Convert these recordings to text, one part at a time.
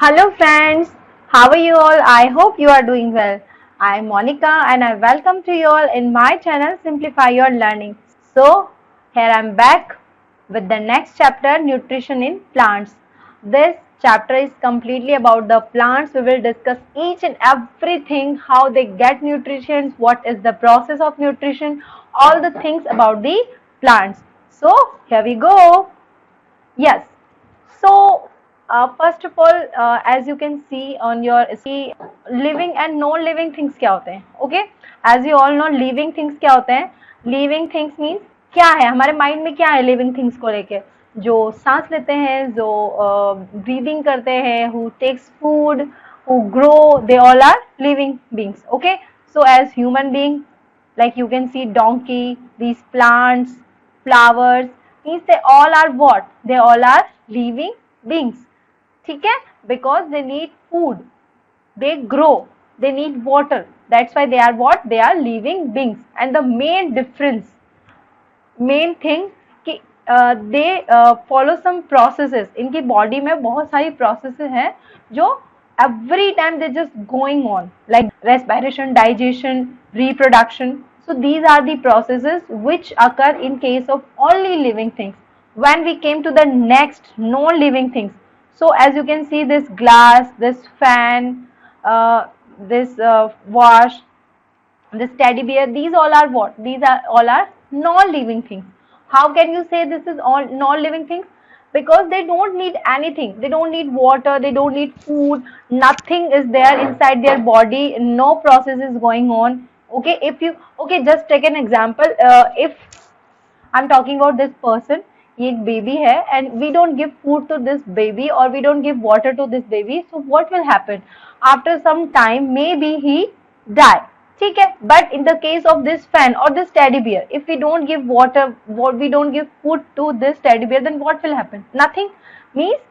Hello friends, how are you all? I hope you are doing well. I am Monica and I welcome to you all in my channel Simplify Your Learning. So, here I am back with the next chapter, Nutrition in Plants. This chapter is completely about the plants. We will discuss each and everything, how they get nutrition, what is the process of nutrition, all the things about the plants. So, here we go. Yes. So, first of all, as you can see on your living and non-living things क्या होते हैं? Okay. As you all know, living things क्या होते हैं? Living things means क्या है हमारे mind में क्या है living things को लेके जो सांस लेते हैं जो breathing करते हैं who takes food who grow they all are living beings. Okay. So as human being like you can see donkey these plants flowers means they all are what? They all are living beings. ठीक है? Because they need food, they grow, they need water. That's why they are what? They are living beings. And the main difference, main thing कि they follow some processes. इनकी body में बहुत सारी processes हैं जो every time they just going on like respiration, digestion, reproduction. So these are the processes which occur in case of only living things. When we came to the next non-living things, so as you can see this glass, this fan, this wash, this teddy bear, these all are what? These are all are non-living things. How can you say this is all non-living things? Because they don't need anything. They don't need water, they don't need food, nothing is there inside their body, no process is going on. Okay, if you just take an example. If I'm talking about this person, ये एक baby है and we don't give food to this baby or we don't give water to this baby, so what will happen? After some time, maybe he die. ठीक है, but in the case of this fan or this teddy bear, if we don't give water, we don't give food to this teddy bear, then what will happen? Nothing. Means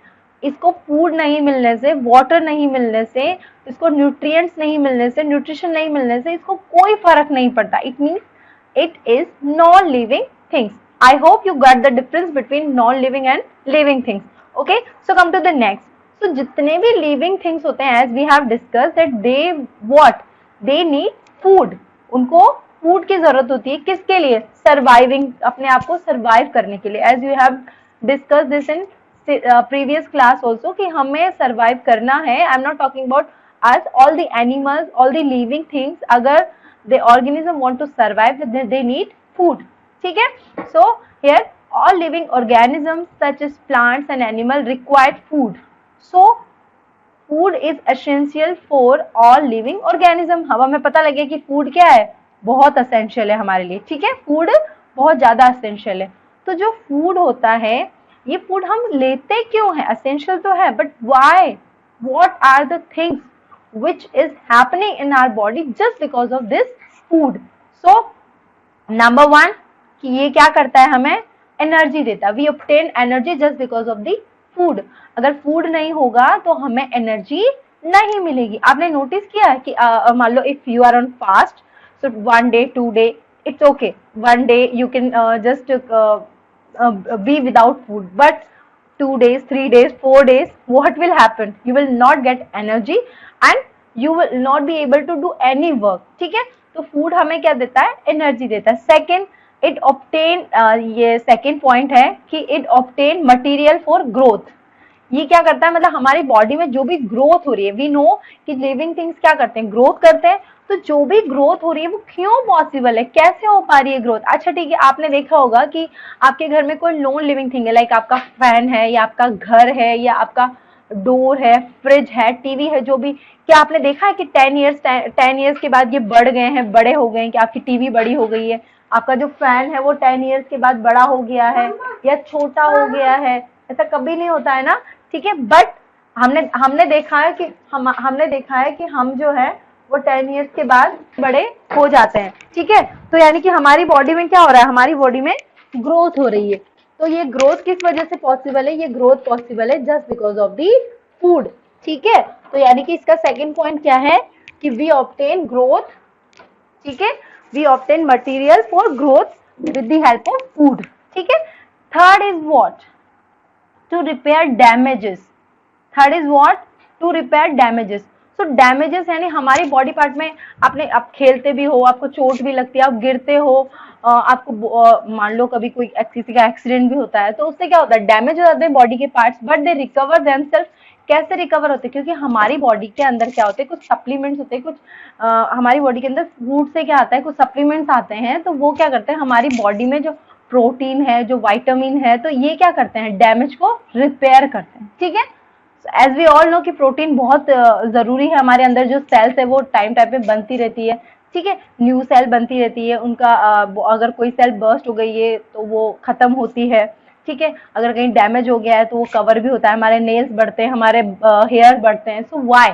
इसको food नहीं मिलने से, water नहीं मिलने से, इसको nutrients नहीं मिलने से, न्यूट्रिशन नहीं मिलने से इसको कोई फर्क नहीं पड़ता. It means it is non-living things. I hope you got the difference between non-living and living things. Okay, so come to the next. So जितने भी living things होते हैं, as we have discussed that they what? They need food. उनको food की जरूरत होती है किसके लिए? Surviving, अपने आप को survive करने के लिए. As you have discussed this in previous class also कि हमें survive करना है. I'm not talking about us, all the animals, all the living things. अगर the organism want to survive, they need food. ठीक है? So here all living organisms such as plants and animals require food. So food is essential for all living organism. अब हमें पता लगे कि food क्या है, बहुत essential है हमारे लिए. ठीक है? Food बहुत ज़्यादा essential है. तो जो food होता है, ये food हम लेते क्यों हैं? Essential तो है, but why? What are the things which is happening in our body just because of this food? So number one कि ये क्या करता है, हमें एनर्जी देता है. We obtain energy just because of the food. अगर फूड नहीं होगा तो हमें एनर्जी नहीं मिलेगी. आपने नोटिस किया है कि मान लो if you are on fast, so 1 day 2 day it's okay, 1 day you can just be without food, but 2 days 3 days 4 days what will happen? You will not get energy and you will not be able to do any work. ठीक है? तो food हमें क्या देता है? Energy देता है. Second, it obtain, ये सेकेंड पॉइंट है कि it obtain material for growth. ये क्या करता है, मतलब हमारी बॉडी में जो भी ग्रोथ हो रही है, वी नो कि लिविंग थिंग्स क्या करते हैं, ग्रोथ करते हैं. तो जो भी ग्रोथ हो रही है वो क्यों पॉसिबल है, कैसे हो पा रही है ग्रोथ? अच्छा ठीक है, आपने देखा होगा कि आपके घर में कोई नॉन लिविंग थिंग है, लाइक आपका फैन है या आपका घर है या आपका डोर है, फ्रिज है, टीवी है, जो भी. क्या आपने देखा है कि 10 years के बाद ये बढ़ गए हैं, बड़े हो गए हैं, कि आपकी टीवी बड़ी हो गई है, आपका जो फैन है वो 10 years के बाद बड़ा हो गया है या छोटा हो गया है? ऐसा कभी नहीं होता है ना. ठीक है, बट हमने देखा है कि हमने देखा है कि हम जो है वो 10 years के बाद बड़े हो जाते हैं. ठीक है, तो यानी कि हमारी बॉडी में क्या हो रहा है, हमारी बॉडी में ग्रोथ हो रही है. तो ये ग्रोथ किस वजह से पॉसिबल है? ये ग्रोथ पॉसिबल है just because of the food. ठीक है, तो यानी कि इसका सेकंड पॉइंट क्या है कि वी ऑब्टेन ग्रोथ. ठीक है, we obtain material for growth with the help of food. ठीक है. Third is what? To repair damages. Third is what? To repair damages. So damages यानी हमारी बॉडी पार्ट में आप खेलते भी हो, आपको चोट भी लगती है, आप गिरते हो, आपको मान लो कभी कोई किसी का एक्सीडेंट भी होता है, तो उससे क्या होता है, डैमेज हो जाते हैं बॉडी के parts, but they recover themself. कैसे रिकवर होते हैं, क्योंकि हमारी बॉडी के अंदर क्या होते हैं, कुछ सप्लीमेंट्स होते हैं, कुछ हमारी बॉडी के अंदर फूड से क्या आता है, कुछ सप्लीमेंट्स आते हैं, तो वो क्या करते हैं, हमारी बॉडी में जो प्रोटीन है, जो विटामिन है, तो ये क्या करते हैं, डैमेज को रिपेयर करते हैं। ठीक है, एज वी ऑल नो कि प्रोटीन बहुत जरूरी है हमारे अंदर, जो सेल्स है वो टाइम टाइम पे बनती रहती है। ठीक है, न्यू सेल बनती रहती है, उनका अगर कोई सेल बर्स्ट हो गई है तो वो खत्म होती है। ठीक है, अगर कहीं डैमेज हो गया है तो वो कवर भी होता है, हमारे नेल्स बढ़ते हैं, हमारे हेयर बढ़ते हैं। So why,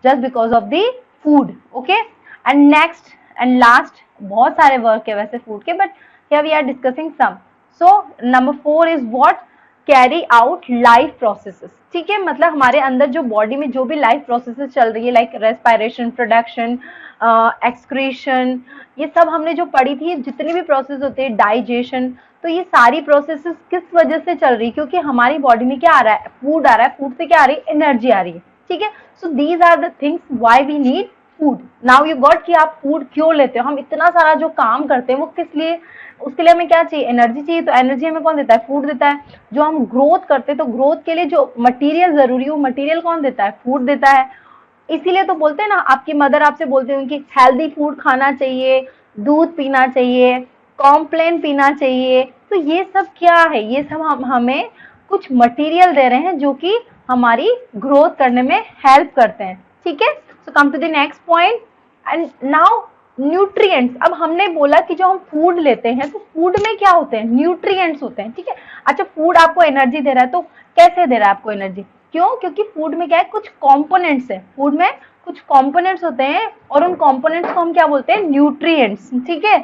just because of the food. Okay, and next and last, बहुत सारे वर्क है वैसे फूड के, but here we are discussing some. So number 4 is what, carry out life processes. ठीक है, मतलब हमारे अंदर जो बॉडी में जो भी लाइफ प्रोसेसेस चल रही है, लाइक रेस्पिरेशन, प्रोडक्शन, एक्सक्रीशन, ये सब हमने जो पढ़ी थी, जितनी भी प्रोसेस होते हैं, डाइजेशन, तो ये सारी प्रोसेसेस किस वजह से चल रही है, क्योंकि हमारी बॉडी में क्या आ रहा है, फूड आ रहा है, फूड से क्या आ रही है, एनर्जी आ रही है। ठीक है, so these are the things why we need food. Now you got कि आप फूड क्यों लेते हो, हम इतना सारा जो काम करते हैं वो किस लिए, उसके लिए हमें क्या चाहिए, एनर्जी चाहिए, तो एनर्जी हमें कौन देता है, फूड देता है। जो हम ग्रोथ करते हैं, तो ग्रोथ के लिए जो मटेरियल जरूरी है, वो मटेरियल कौन देता है, फूड देता है। इसीलिए तो बोलते हैं ना, आपकी मदर आपसे बोलते हैं कि हेल्दी फूड खाना चाहिए, दूध पीना चाहिए, कॉम्प्लेन पीना चाहिए। तो ये सब क्या है, ये सब हमें कुछ मटेरियल दे रहे हैं जो कि हमारी ग्रोथ करने में हेल्प करते हैं। ठीक है, so come to the next point, and now nutrients. अब हमने बोला कि जो हम फूड लेते हैं, तो फूड में क्या होते हैं, न्यूट्रिएंट्स होते हैं। ठीक है, अच्छा फूड आपको एनर्जी दे रहा है, तो कैसे दे रहा है आपको एनर्जी, क्यों, क्योंकि फूड में क्या है, कुछ कंपोनेंट्स है, फूड में कुछ कंपोनेंट्स होते हैं, और उन कंपोनेंट्स को हम क्या बोलते हैं, न्यूट्रिएंट्स। ठीक है,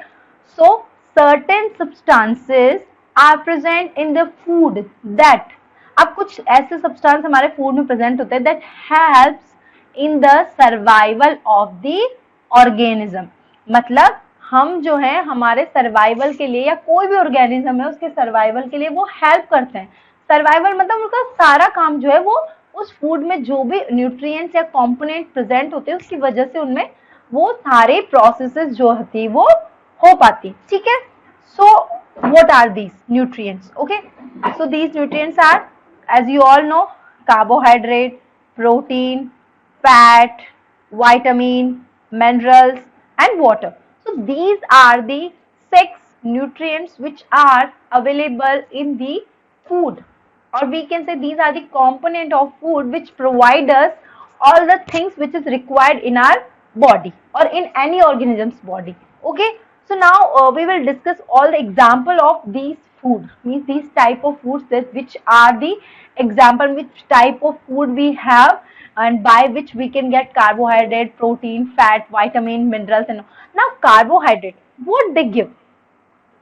so certain substances are present in the food that, अब कुछ ऐसे सब्सटेंस हमारे फूड में प्रेजेंट होते हैं that helps in the survival of the organism. मतलब हम जो है हमारे सर्वाइवल के लिए, या कोई भी ऑर्गेनिज्म है उसके सर्वाइवल के लिए वो हेल्प करते हैं। सर्वाइवल मतलब उनका सारा काम जो है वो उस फूड में जो भी न्यूट्रिएंट्स या कंपोनेंट प्रेजेंट होते हैं उसकी वजह से उनमें वो सारे प्रोसेसेस जो होती है वो हो पाती। ठीक है, सो what are these nutrients? Okay, so these nutrients are, as you all know, carbohydrate, protein, fat, vitamin, minerals and water. So these are the 6 nutrients which are available in the food, or we can say these are the component of food which provide us all the things which is required in our body or in any organism's body. Okay, so now we will discuss all the example of these food, means these type of foods, that which are the example, which type of food we have and by which we can get carbohydrate, protein, fat, vitamin, minerals. And now carbohydrate, what they give.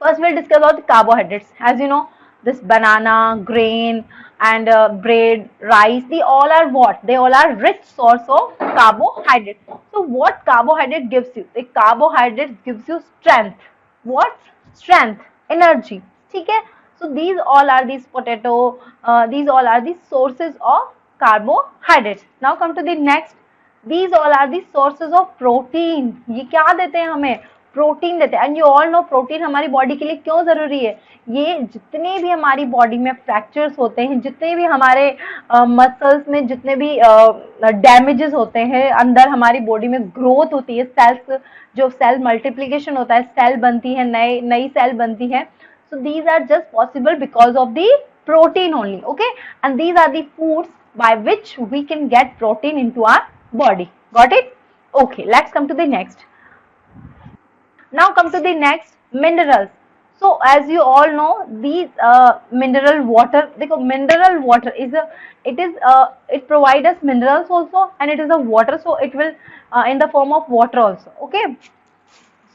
First we'll discuss about the carbohydrates. As you know, this banana, grain and bread, rice, they all are what? They all are rich source of carbohydrate. So what carbohydrate gives you? The carbohydrate gives you strength. What? Strength, energy. Okay? So these all are these potato, these all are the sources of carbohydrates. Now come to the next. These all are the sources of protein. ये क्या देते हैं हमें? Protein देते हैं। And you all know protein हमारी body के लिए क्यों जरूरी है। ये जितने भी हमारी बॉडी में फ्रैक्चर्स होते हैं, जितने भी हमारे मसल्स में जितने भी डैमेजेस होते हैं, अंदर हमारी बॉडी में ग्रोथ होती है, सेल्स जो सेल मल्टीप्लीकेशन होता है, सेल बनती है, नई सेल बनती है, so these are just possible because of the protein only. Okay, and these are the foods by which we can get protein into our body. Got it? Okay, let's come to the next. Now come to the next, minerals. So as you all know, these mineral water, देखो mineral water is a, it provides us minerals also, and it is a water, so it will in the form of water also. Okay,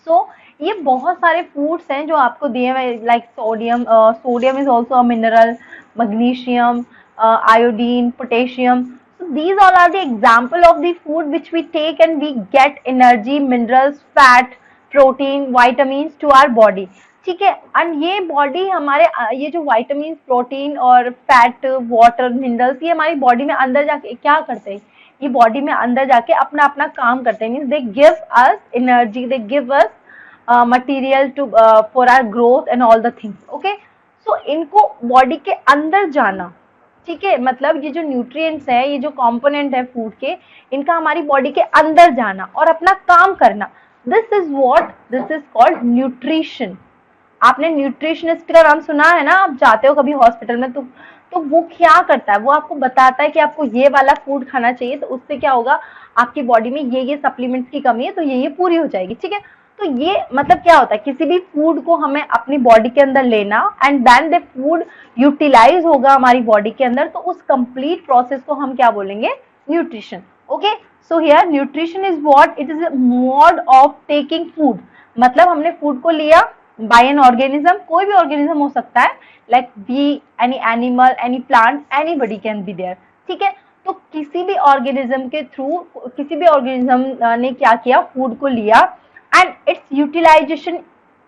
so ये बहुत सारे foods हैं जो आपको दिए हुए, like sodium, sodium is also a mineral, magnesium, iodine, potassium. So these all are the example of the food which we take and we get energy, minerals, fat, protein, vitamins to our body. ठीक है, and ये body हमारे ये जो vitamin, protein और fat, water, minerals, ये हमारी body में अंदर जाके क्या करते हैं, ये बॉडी में अंदर जाके अपना अपना काम करते हैं, means they give us energy, they give us material to for our growth and all the things. Okay, so इनको बॉडी के अंदर जाना, ठीक है, मतलब ये जो न्यूट्रिएंट्स है, ये जो कंपोनेंट है फूड के, इनका हमारी बॉडी के अंदर जाना और अपना काम करना, this is what, this is called nutrition. आपने न्यूट्रिशनिस्ट का नाम सुना है ना, आप जाते हो कभी हॉस्पिटल में तो वो क्या करता है, वो आपको बताता है कि आपको ये वाला फूड खाना चाहिए, तो उससे क्या होगा, आपकी बॉडी में ये सप्लीमेंट्स की कमी है तो ये पूरी हो जाएगी, ठीक है। तो ये मतलब क्या होता है, किसी भी फूड को हमें अपनी बॉडी के अंदर लेना and then the food utilize होगा हमारी बॉडी के अंदर, तो उस कंप्लीट प्रोसेस को हम क्या बोलेंगे, nutrition. Okay, so here nutrition is what, it is a mode of taking food, मतलब हमने फूड को लिया बाय एन ऑर्गेनिज्म, कोई भी ऑर्गेनिज्म हो सकता है, like bee, any animal, any plant, anybody can be there, ठीक है। तो किसी भी ऑर्गेनिज्म के थ्रू, किसी भी ऑर्गेनिज्म ने क्या किया, फूड को लिया and its utilization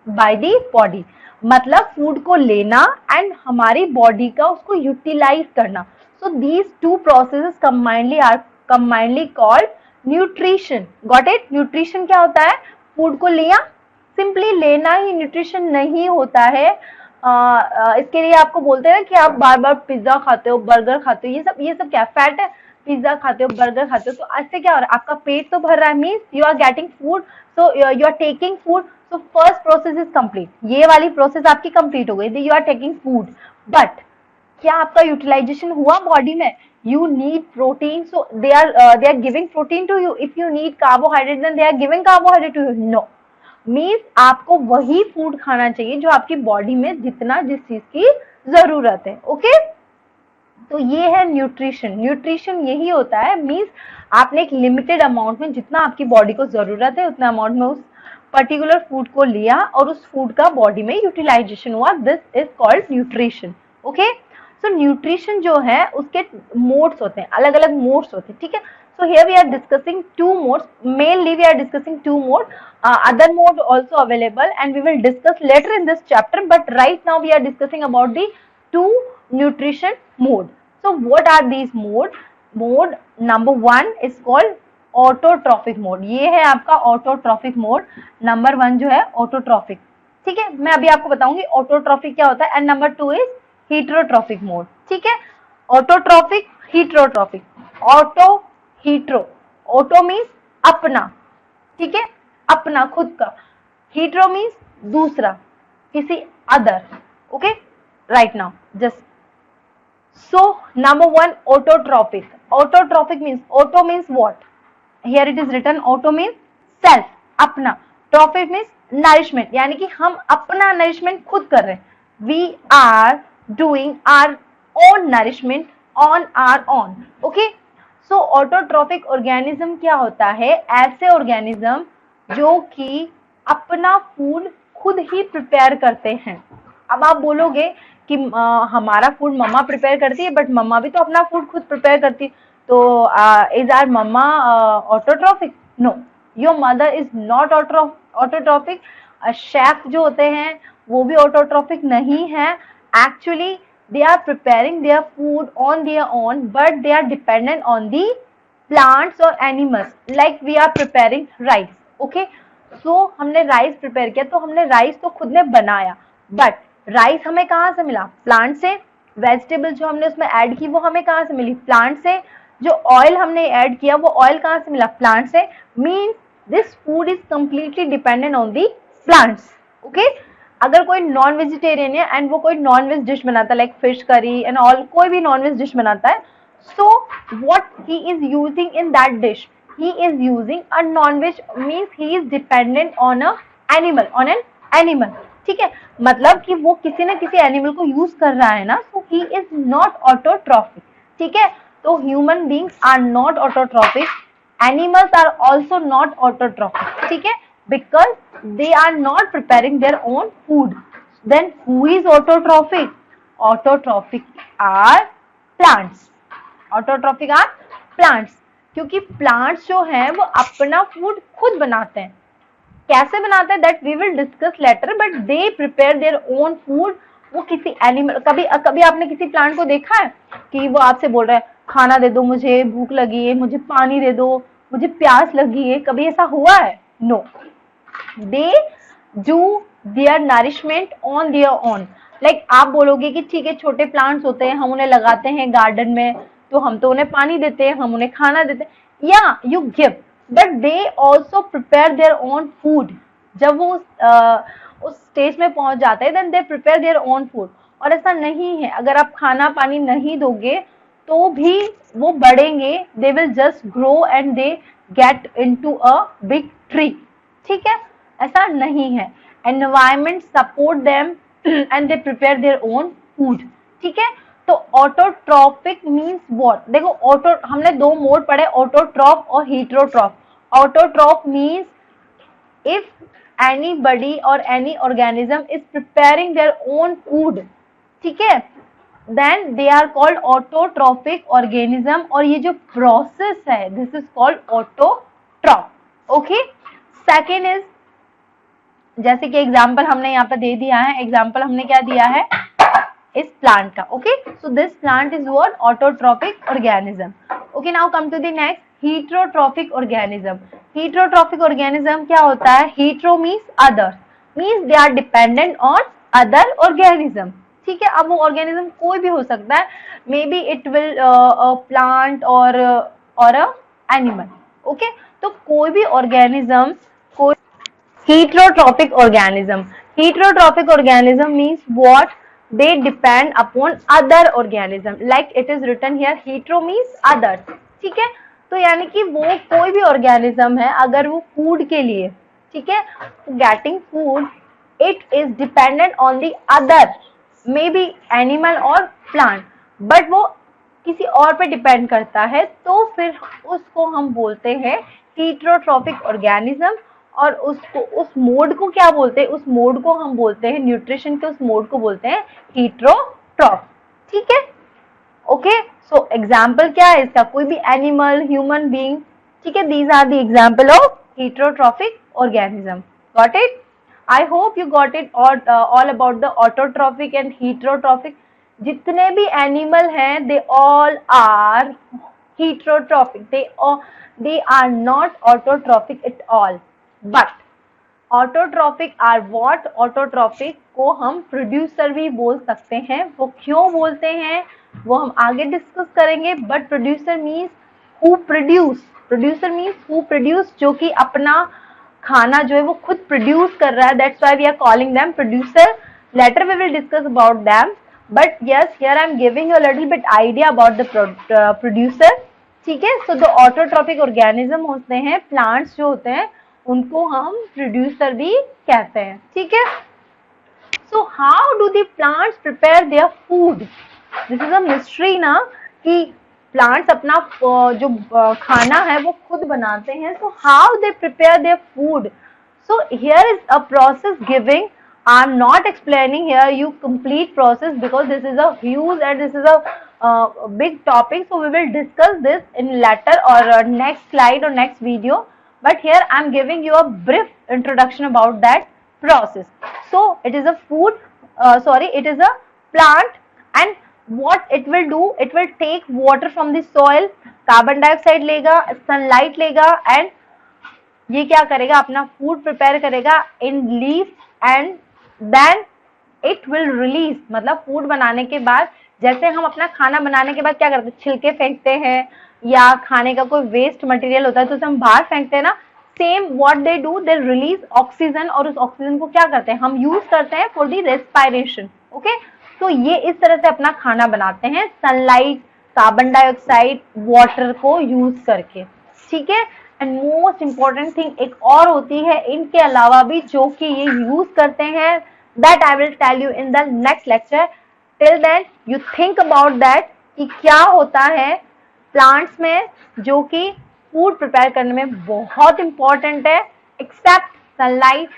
by the body, मतलब फूड को लेना एंड हमारी बॉडी का उसको यूटिलाइज करना। So these two processes combinely are combinely called nutrition. Got it? Nutrition क्या होता है, फूड को लिया, सिंपली लेना ही न्यूट्रिशन नहीं होता है। इसके लिए आपको बोलते हैं कि आप बार बार पिज्जा खाते हो, बर्गर खाते हो, ये सब क्या फैट है, पिज्जा खाते हो, बर्गर खाते हो, तो ऐसे क्या हो रहा है, आपका पेट तो भर रहा है, means you are getting food, so you are taking food, so first process is complete, ये वाली प्रोसेस आपकी कंप्लीट हो गई, you are taking food, but क्या आपका यूटिलाइजेशन हुआ बॉडी में, you need protein, so they are giving protein to you. If you need carbohydrate, then they are giving carbohydrate to you. No, means आपको वही food खाना चाहिए जो आपकी बॉडी में जितना जिस चीज की जरूरत है। ओके, तो ये है न्यूट्रिशन। न्यूट्रिशन यही होता है, मीन्स आपने एक लिमिटेड अमाउंट में जितना आपकी बॉडी को जरूरत है उतना अमाउंट में उस पर्टिकुलर फूड को लिया और उस फूड का बॉडी में यूटिलाइजेशन हुआ, this is called nutrition. Okay, so nutrition जो है उसके मोड्स होते हैं, अलग अलग मोड्स होते हैं, ठीक है। So here we are discussing two modes, mainly we are discussing two modes, other mode also available and we will discuss later in this chapter, but right now we are discussing about the two nutrition mode. So what are these mode? Mode number one is called autotrophic mode, ये है आपका autotrophic mode, number one जो है autotrophic, ठीक है, मैं अभी आपको बताऊंगी autotrophic क्या होता है, and number two is heterotrophic mode, ठीक है। autotrophic, heterotrophic, hetero, auto means अपना, ठीक है, अपना खुद का, हीट्रो मीन्स दूसरा, किसी other. Okay, right now just so number one autotrophic. Autotrophic means, auto means what, here it is written, auto means self, अपना, ट्रॉफिक मीन्स नरिशमेंट, यानी कि हम अपना नरिशमेंट खुद कर रहे हैं, we are doing our own nourishment on our own. Okay, so autotrophic organism क्या होता है, ऐसे ऑर्गेनिज्म जो कि अपना फूड खुद ही प्रिपेयर करते हैं। अब आप बोलोगे कि हमारा फूड मम्मा प्रिपेयर करती है, बट मम्मा भी तो अपना फूड खुद प्रिपेयर करती है, तो is our mamma autotrophic? No, your mother is not autotrophic. Chef जो होते हैं वो भी ऑटोट्रॉफिक नहीं है, actually they are preparing their food on their own, but they are dependent on the plants or animals, like we are preparing rice. Okay, so हमने rice prepare किया, तो हमने राइस तो खुद ने बनाया, बट राइस हमें कहाँ से मिला, प्लांट से। वेजिटेबल जो हमने उसमें ऐड की वो हमें कहाँ से मिली, प्लांट से। जो ऑयल हमने ऐड किया वो ऑयल कहाँ से मिला, प्लांट से। Means this food is completely dependent on the plants. Okay, अगर कोई नॉन वेजिटेरियन है एंड वो कोई नॉन वेज डिश बनाता है, like fish curry and all, कोई भी नॉन वेज डिश बनाता है, so what he is using in that dish, he is using a non veg, means he is dependent on a animal, on an animal, ठीक है, मतलब कि वो किसी न किसी एनिमल को यूज कर रहा है ना, so he is not autotrophic, ठीक है। तो human beings are not autotrophic, animals are also not autotrophic, ठीक है, because they are not preparing their own food. Then who is autotrophic? Autotrophic are plants. Autotrophic are plants, क्योंकि plants जो हैं वो अपना food खुद बनाते हैं। कैसे बनाते हैं that we will discuss later, but they prepare their own food. वो किसी एनिमल, कभी आपने किसी प्लांट को देखा है कि वो आपसे बोल रहा है खाना दे दो, मुझे भूख लगी है, मुझे पानी दे दो, मुझे प्यास लगी है, कभी ऐसा हुआ है? No, they do their nourishment on their own. Like आप बोलोगे कि ठीक है, छोटे प्लांट्स होते हैं, हम उन्हें लगाते हैं गार्डन में, तो हम तो उन्हें पानी देते हैं, हम उन्हें खाना देते हैं, या you give, but they also prepare their own food. जब वो उस स्टेज में पहुंच जाते हैं, then they prepare their own food. और ऐसा नहीं है, अगर आप खाना पानी नहीं दोगे तो भी वो बढ़ेंगे, they will just grow and they get into a big tree. ठीक है, ऐसा नहीं है। Environment support them and they prepare their own food. ठीक है, तो ऑटोट्रॉपिक मीन्स व्हाट? देखो, ऑटो हमने दो मोड पढ़े, ऑटोट्रॉफ और heterotroph. Autotroph means if anybody or any organism is preparing their own food, ठीक है, then they are called autotrophic organism। और ये जो process है, this is called autotroph। okay, second is, जैसे कि एग्जाम्पल हमने यहाँ पे दे दिया है, एग्जाम्पल हमने क्या दिया है इस प्लांट का। Okay, so this plant is what? Autotrophic organism. Okay, now come to the next, heterotrophic organism. Heterotrophic organism क्या होता है? Hetero means other, means they are dependent on other organism. ठीक है, अब वो ऑर्गेनिज्म कोई भी हो सकता है, may be it will plant और अ एनिमल। ओके, तो कोई भी ऑर्गेनिज्म, कोई heterotrophic organism। Heterotrophic organism means what? They depend upon other organism, like it is written here, hetero means others। ठीक है, तो यानी कि वो कोई भी ऑर्गेनिज्म है, अगर वो फूड के लिए, ठीक है, getting food, it is dependent on the other, may be animal और प्लांट, बट वो किसी और पे डिपेंड करता है, तो फिर उसको हम बोलते हैं heterotrophic organism। और उसको, उस मोड को क्या बोलते हैं? उस मोड को हम बोलते हैं, न्यूट्रिशन के उस मोड को बोलते हैं हीट्रोट्रॉफ। ठीक है, ओके, सो एग्जाम्पल क्या है इसका? कोई भी एनिमल, ह्यूमन बीइंग। ठीक है, these are the example of heterotrophic organism। Got it? I hope you got it all about the autotrophic and heterotrophic। जितने भी एनिमल हैं, they all are heterotrophic, they are not autotrophic at all। But autotrophic are what? Autotrophic को हम producer भी बोल सकते हैं। वो क्यों बोलते हैं वो हम आगे डिस्कस करेंगे। But producer means who produce, producer means who produce, जो कि अपना खाना जो है वो खुद प्रोड्यूस कर रहा है। That's why we are calling them producer. Later we will discuss about them, but yes, here I am giving you a little bit idea about the producer. ठीक है, सो द ऑटोट्रॉपिक ऑर्गेनिज्म होते हैं, plants जो होते हैं उनको हम producer भी कहते हैं। ठीक है, so how do the plants prepare their food? This is a mystery ना, कि प्लांट्स अपना जो खाना है वो खुद बनाते हैं। So how they prepare their food? So here is a process giving, I am not explaining here you complete process because this is a huge and this is a big topic, so we will discuss this in later or next slide or next video, but here I am giving you a brief introduction about that process. So it is a food, it is a plant, and what it will do, it will take water from the soil, carbon dioxide लेगा, sunlight लेगा, and ये क्या करेगा? अपना food prepare करेगा in leaf, and then it will release. मतलब food बनाने के बाद, जैसे हम अपना खाना बनाने के बाद क्या करते हैं? छिलके फेंकते हैं, या खाने का कोई वेस्ट मटेरियल होता है तो उसे हम बाहर फेंकते हैं ना। Same what they do, they release oxygen, और उस ऑक्सीजन को क्या करते हैं? हम यूज करते हैं फॉर दी रेस्पिरेशन। ओके, तो ये इस तरह से अपना खाना बनाते हैं, सनलाइट, कार्बन डाइऑक्साइड, वाटर को यूज करके। ठीक है, एंड मोस्ट इंपॉर्टेंट थिंग एक और होती है इनके अलावा भी, जो कि ये यूज करते हैं, that I will tell you in the next lecture. Till then you think about that कि क्या होता है प्लांट्स में जो कि फूड प्रिपेयर करने में बहुत इंपॉर्टेंट है, except sunlight,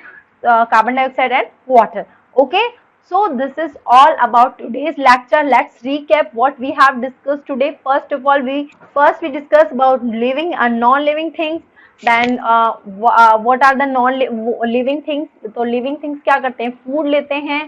carbon dioxide and water. Okay, so this is all about today's lecture. Let's recap what we have discussed today. First of all, we discussed about living and non-living things. Then what are the non-living things? तो living things क्या करते हैं? Food लेते हैं,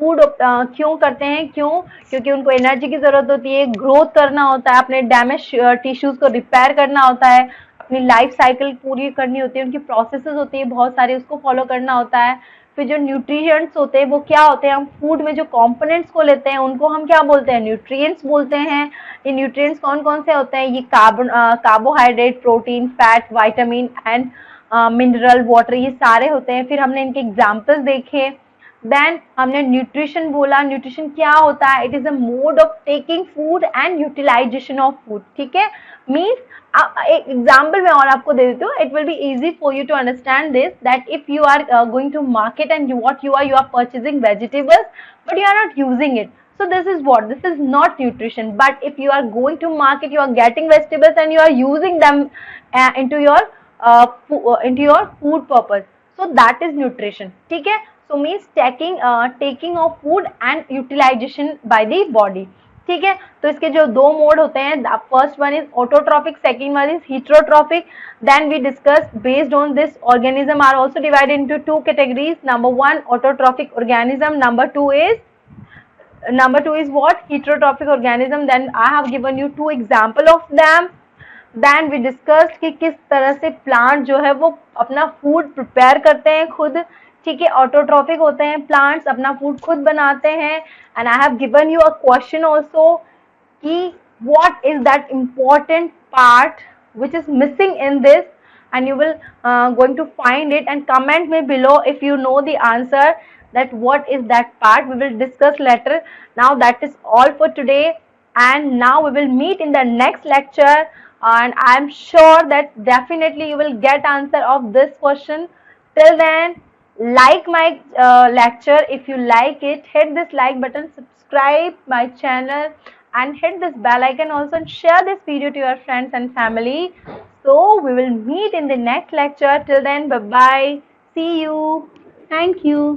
food क्यों करते हैं, क्यों? क्योंकि उनको एनर्जी की जरूरत होती है, ग्रोथ करना होता है, अपने डैमेज टिश्यूज को रिपेयर करना होता है, अपनी लाइफ साइकिल पूरी करनी होती है, उनकी प्रोसेसेस होती है बहुत सारी, उसको फॉलो करना होता है। फिर जो न्यूट्रिएंट्स होते हैं वो क्या होते हैं, हम फूड में जो कंपोनेंट्स को लेते हैं उनको हम क्या बोलते हैं, न्यूट्रिएंट्स बोलते हैं। ये न्यूट्रिएंट्स कौन कौन से होते हैं, ये carbohydrate, protein, fat, vitamin and mineral, water, ये सारे होते हैं। फिर हमने इनके एग्जाम्पल्स देखे। देन हमने न्यूट्रिशन बोला, न्यूट्रिशन क्या होता है, it is a mode of taking food and utilisation of food, ठीक है। मीन्स एक एग्जाम्पल मैं और आपको दे देती हूँ, it will be easy for you to understand this, that if you are going to market and you are purchasing vegetables but you are not using it, so this is what, this is not nutrition. But if you are going to market, you are getting vegetables and you are using them into your food purpose, so that is nutrition, ठीक है। so means taking of food and utilization by the body, ठीक है। तो इसके जो दो mode होते हैं, first one is autotrophic, second one is heterotrophic. Then we discussed, based on this, organism are also divided into two categories. Number one, autotrophic organism. Number two is what, heterotrophic organism. Then I have given you two example of them. Then we discussed कि किस तरह से plant जो है वो अपना food prepare करते हैं खुद, ठीक है। ऑटोट्रॉफिक होते हैं प्लांट्स, अपना फूड खुद बनाते हैं। And I have given you a question also कि what is that important part which is missing in this, and you will going to find it and comment me below if you know the answer, that what is that part, we will discuss later. Now that is all for today, and now we will meet in the next lecture, and I am sure that definitely you will get answer of this question. Till then, like my lecture. If you like it, hit this like button, subscribe my channel, and hit this bell icon also, and share this video to your friends and family. So we will meet in the next lecture. Till then, bye bye, see you, thank you.